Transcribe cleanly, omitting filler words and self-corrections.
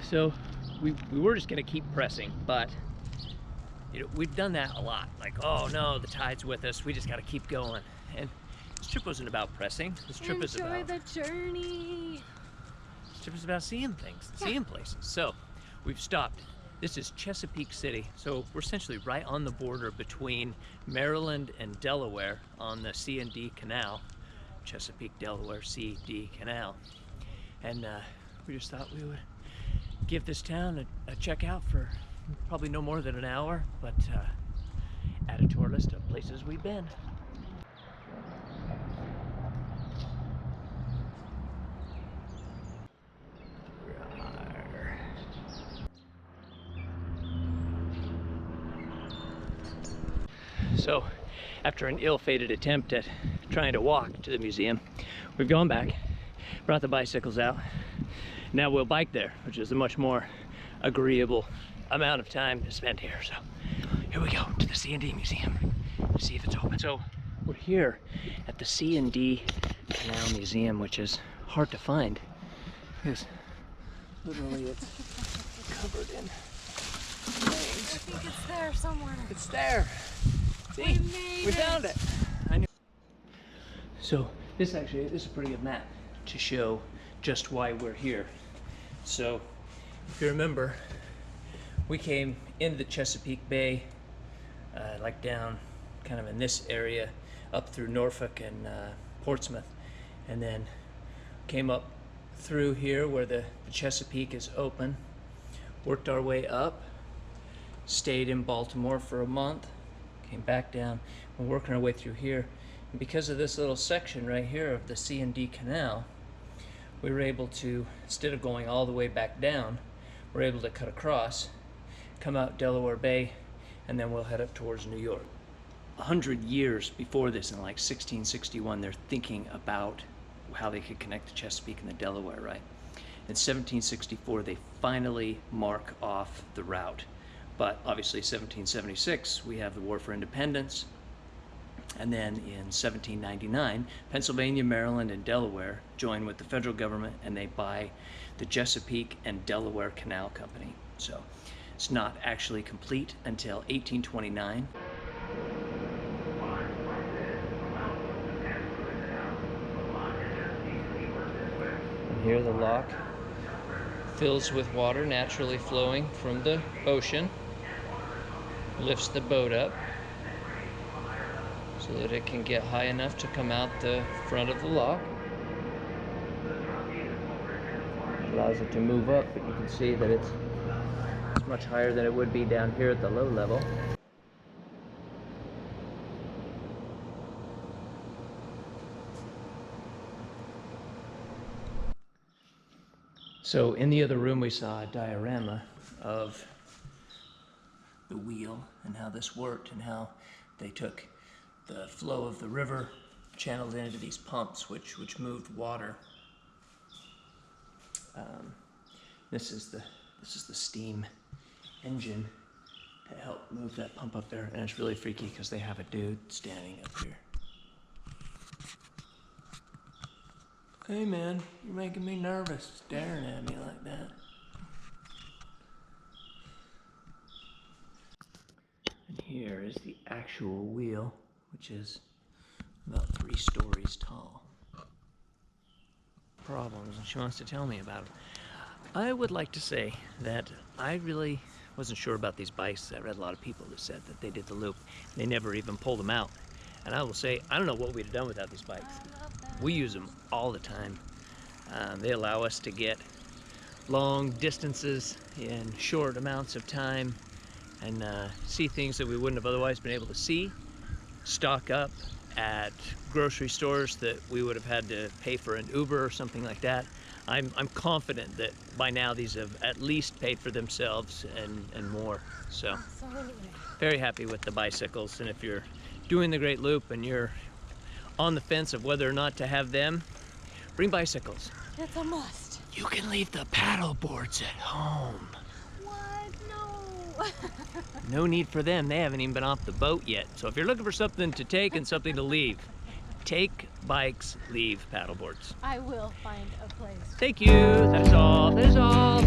So we were just gonna keep pressing, but you know, we've done that a lot. Like, oh no, the tide's with us, we just gotta keep going. And this trip wasn't about pressing. This trip is about... Enjoy the journey. This trip is about seeing things, seeing places. So we've stopped. This is Chesapeake City. So we're essentially right on the border between Maryland and Delaware on the C&D Canal. Chesapeake-Delaware C&D Canal. And we just thought we would give this town a check out for probably no more than an hour, but add it to our list of places we've been. So, after an ill-fated attempt at trying to walk to the museum, we've gone back, brought the bicycles out. Now we'll bike there, which is a much more agreeable amount of time to spend here. So, here we go to the C&D Museum to see if it's open. So, we're here at the C&D Canal Museum, which is hard to find because literally it's covered in things. I think it's there somewhere. It's there. See, we found it. I knew. So this is a pretty good map to show just why we're here. So if you remember, we came into the Chesapeake Bay, like down kind of in this area, up through Norfolk and Portsmouth, and then came up through here where the Chesapeake is open, worked our way up, stayed in Baltimore for a month, came back down, we're working our way through here. And because of this little section right here of the C&D Canal, we were able to, instead of going all the way back down, we're able to cut across, come out Delaware Bay, and then we'll head up towards New York. 100 years before this, in like 1661, they're thinking about how they could connect the Chesapeake and the Delaware, right? In 1764, they finally mark off the route. But obviously 1776, we have the War for Independence. And then in 1799, Pennsylvania, Maryland, and Delaware join with the federal government and they buy the Chesapeake and Delaware Canal Company. So it's not actually complete until 1829. And here the lock fills with water naturally flowing from the ocean. Lifts the boat up so that it can get high enough to come out the front of the lock. It allows it to move up, but you can see that it's much higher than it would be down here at the low level. So in the other room we saw a diorama of the wheel and how this worked and how they took the flow of the river, channeled it into these pumps which moved water. This is the steam engine to help move that pump up there, and it's really freaky because they have a dude standing up here. Hey man, you're making me nervous staring at me like that. And here is the actual wheel, which is about 3 stories tall. Problems, and she wants to tell me about them. I would like to say that I really wasn't sure about these bikes. I read a lot of people that said that they did the loop. They never even pulled them out. And I will say, I don't know what we'd have done without these bikes. We use them all the time. They allow us to get long distances in short amounts of time and see things that we wouldn't have otherwise been able to see, stock up at grocery stores that we would have had to pay for an Uber or something like that. I'm confident that by now these have at least paid for themselves and more. So absolutely. Very happy with the bicycles, and if you're doing the Great Loop and you're on the fence of whether or not to have them, bring bicycles. It's a must. You can leave the paddle boards at home. What? No. No need for them. They haven't even been off the boat yet. So if you're looking for something to take and something to leave, take bikes, leave paddle boards. I will find a place. Thank you. That's all. That's all.